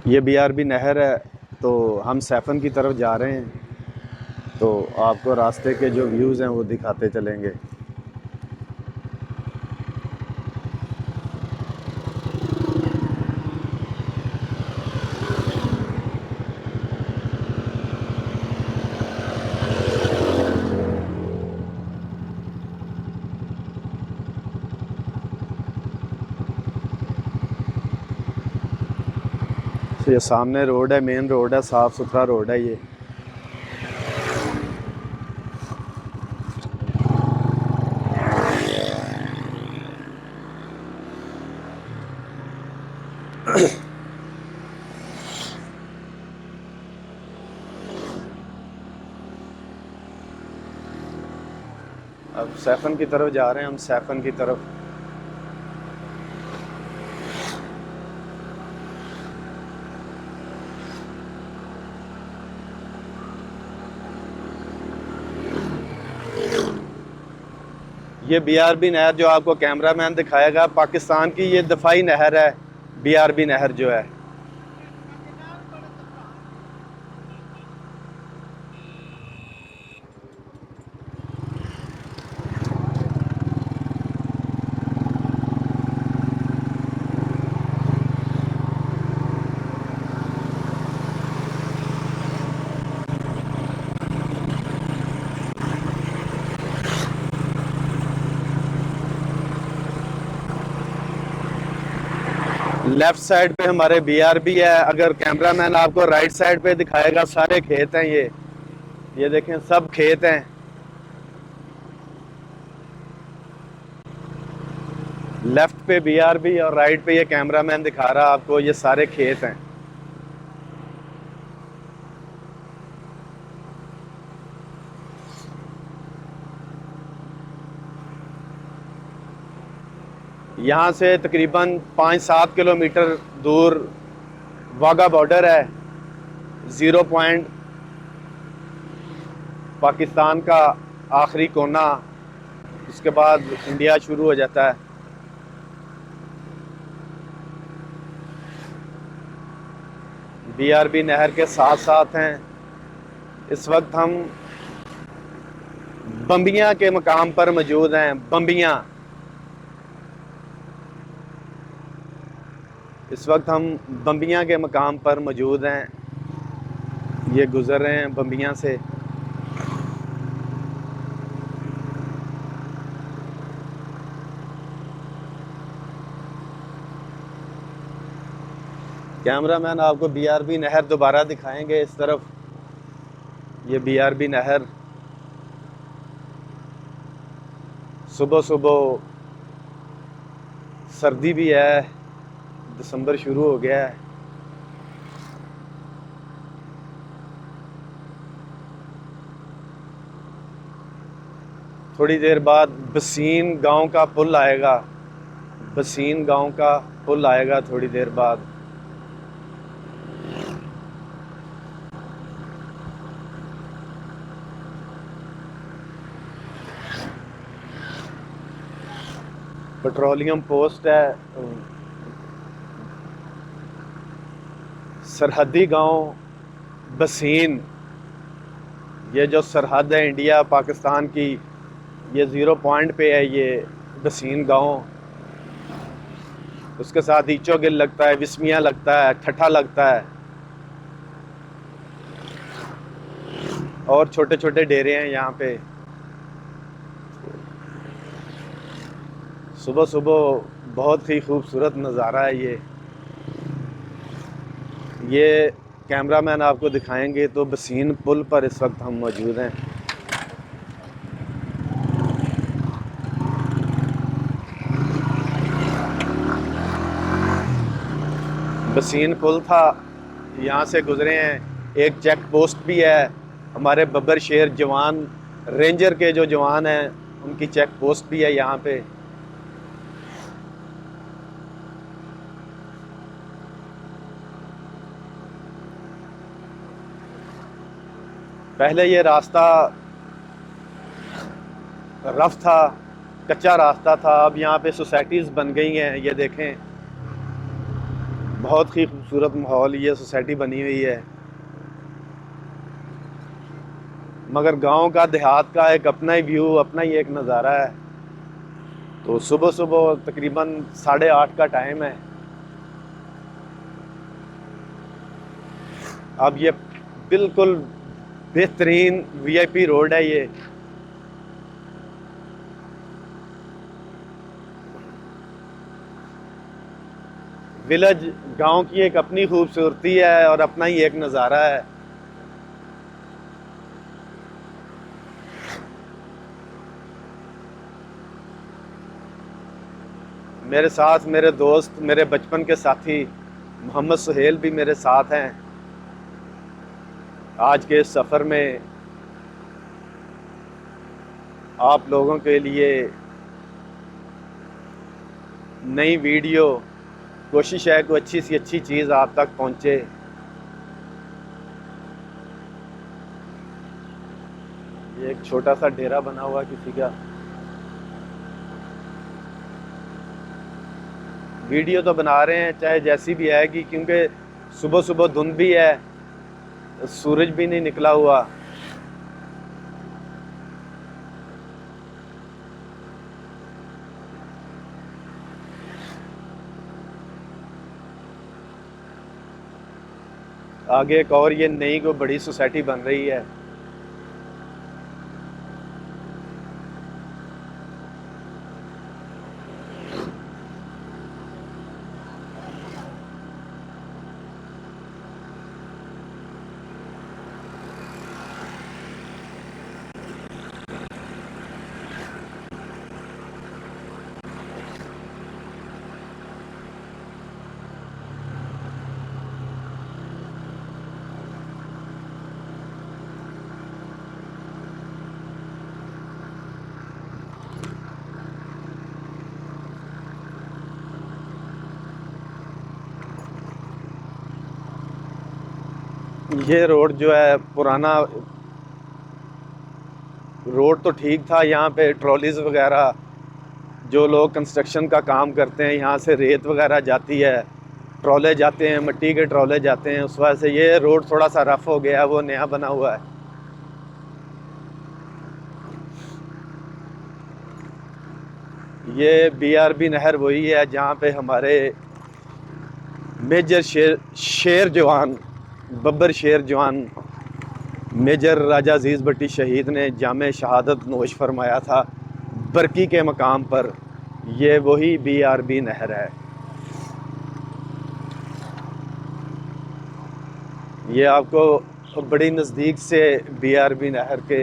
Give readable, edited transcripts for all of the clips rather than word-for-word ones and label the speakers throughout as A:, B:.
A: ये बीआरबी नहर है, तो हम सैफन की तरफ जा रहे हैं, तो आपको रास्ते के जो व्यूज़ हैं वो दिखाते चलेंगे। तो ये सामने रोड है, मेन रोड है, साफ़ सुथरा रोड है ये। अब सैफन की तरफ जा रहे हैं हम, सैफन की तरफ। ये बीआरबी नहर जो आपको कैमरामैन दिखाएगा, पाकिस्तान की ये दफाई नहर है, बीआरबी नहर जो है। लेफ्ट साइड पे हमारे बीआरबी है। अगर कैमरामैन आपको राइट साइड पे दिखाएगा, सारे खेत हैं ये देखें, सब खेत हैं। लेफ्ट पे बीआरबी और राइट पे ये कैमरामैन दिखा रहा आपको, ये सारे खेत हैं। यहाँ से तकरीबन 5-7 किलोमीटर दूर वाघा बॉर्डर है, 0 पॉइंट, पाकिस्तान का आखिरी कोना। उसके बाद इंडिया शुरू हो जाता है। बीआरबी नहर के साथ साथ हैं। इस वक्त हम बम्बियाँ के मकाम पर मौजूद हैं। बम्बियाँ, इस वक्त हम बम्बियाँ के मकाम पर मौजूद हैं। ये गुज़र रहे हैं बम्बियाँ से। कैमरामैन आपको बीआरबी नहर दोबारा दिखाएंगे इस तरफ। ये बीआरबी नहर सुबह सुबह, सर्दी भी है, दिसंबर शुरू हो गया है। थोड़ी देर बाद बसीन गांव का पुल आएगा। बसीन गांव का पुल आएगा थोड़ी देर बाद। पेट्रोलियम पोस्ट है। सरहदी गांव बसीन, ये जो सरहद है इंडिया पाकिस्तान की, ये 0 पॉइंट पे है ये बसीन गांव। उसके साथ ईचो गिल लगता है, विस्मिया लगता है, ठठा लगता है, और छोटे छोटे डेरे हैं यहाँ पे। सुबह सुबह बहुत ही खूबसूरत नज़ारा है ये कैमरामैन आपको दिखाएंगे। तो बसीन पुल पर इस वक्त हम मौजूद हैं। बसीन पुल था, यहाँ से गुजरे हैं। एक चेक पोस्ट भी है। हमारे बब्बर शेर जवान, रेंजर के जो जवान हैं, उनकी चेक पोस्ट भी है यहाँ पे। पहले ये रास्ता रफ था, कच्चा रास्ता था। अब यहाँ पे सोसाइटीज़ बन गई हैं। ये देखें, बहुत ही खूबसूरत माहौल ये सोसाइटी बनी हुई है, मगर गांव का देहात का एक अपना ही व्यू, अपना ही एक नज़ारा है। तो सुबह सुबह तकरीबन 8:30 का टाइम है। अब ये बिल्कुल बेहतरीन वीआईपी रोड है ये। विलेज गांव की एक अपनी खूबसूरती है और अपना ही एक नज़ारा है। मेरे साथ मेरे दोस्त, मेरे बचपन के साथी मोहम्मद सुहेल भी मेरे साथ हैं आज के इस सफ़र में। आप लोगों के लिए नई वीडियो, कोशिश है कोई अच्छी सी अच्छी चीज़ आप तक पहुंचे। ये एक छोटा सा डेरा बना हुआ किसी का। वीडियो तो बना रहे हैं चाहे जैसी भी आएगी, क्योंकि सुबह सुबह धुंध भी है, सूरज भी नहीं निकला हुआ। आगे एक और ये नई को बड़ी सोसाइटी बन रही है। ये रोड जो है पुराना रोड तो ठीक था। यहाँ पे ट्रॉलीज वगैरह, जो लोग कंस्ट्रक्शन का काम करते हैं, यहाँ से रेत वगैरह जाती है, ट्रॉले जाते हैं, मिट्टी के ट्रॉले जाते हैं। उस वजह से ये रोड थोड़ा सा रफ हो गया है, वो नया बना हुआ है। ये बीआरबी नहर वही है जहाँ पे हमारे मेजर शेर जवान, बब्बर शेर जवान मेजर राजा अजीज़ भट्टी शहीद ने जामे शहादत नोश फरमाया था बरकी के मकाम पर। ये वही बीआरबी नहर है। ये आपको बड़ी नज़दीक से बीआरबी नहर के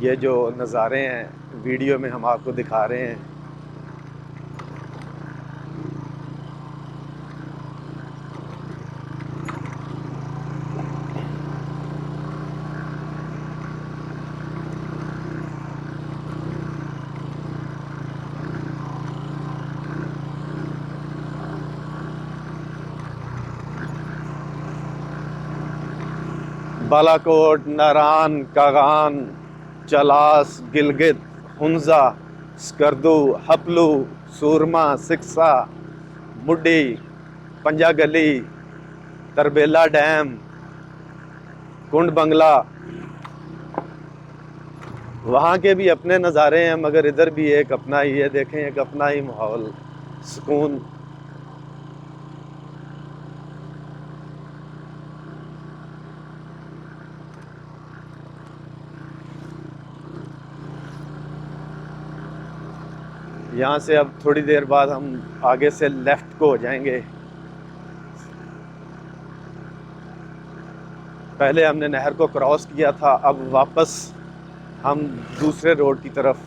A: ये जो नज़ारे हैं वीडियो में हम आपको दिखा रहे हैं। बालाकोट, नारान, कागान, चलास, गिलगित, हुंजा, स्कर्दू, हपलू, सूरमा, सिक्सा, मुड्डी, पंजा गली, तरबेला डैम, कुंड बंगला, वहाँ के भी अपने नज़ारे हैं, मगर इधर भी एक अपना ही है। देखें, एक अपना ही माहौल, सुकून। यहाँ से अब थोड़ी देर बाद हम आगे से लेफ़्ट को हो जाएंगे। पहले हमने नहर को क्रॉस किया था, अब वापस हम दूसरे रोड की तरफ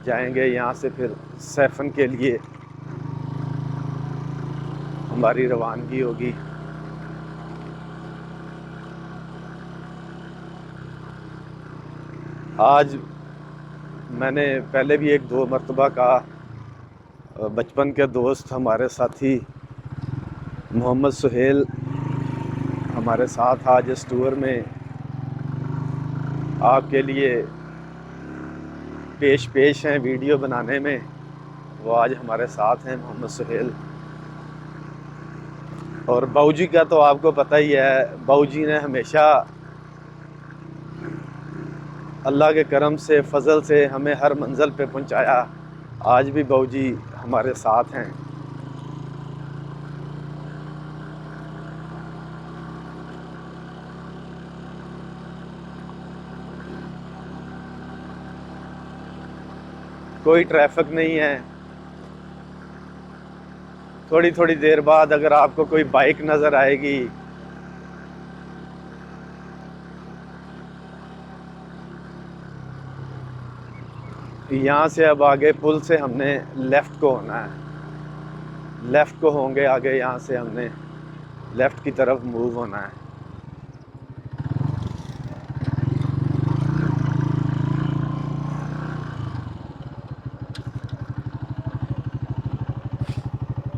A: जाएंगे। यहाँ से फिर सैफन के लिए हमारी रवानगी होगी। आज मैंने पहले भी 1-2 मरतबा कहा, बचपन के दोस्त हमारे साथी मोहम्मद सुहेल हमारे साथ आज इस टूर में आपके लिए पेश हैं वीडियो बनाने में। वो आज हमारे साथ हैं मोहम्मद सुहेल। और बाऊजी का तो आपको पता ही है, बाऊजी ने हमेशा अल्लाह के करम से, फजल से हमें हर मंजिल पे पहुंचाया। आज भी बाऊजी हमारे साथ हैं। कोई ट्रैफिक नहीं है। थोड़ी थोड़ी देर बाद अगर आपको कोई बाइक नज़र आएगी, यहाँ से अब आगे पुल से हमने लेफ़्ट को होना है। लेफ़्ट को होंगे आगे, यहाँ से हमने लेफ़्ट की तरफ मूव होना है।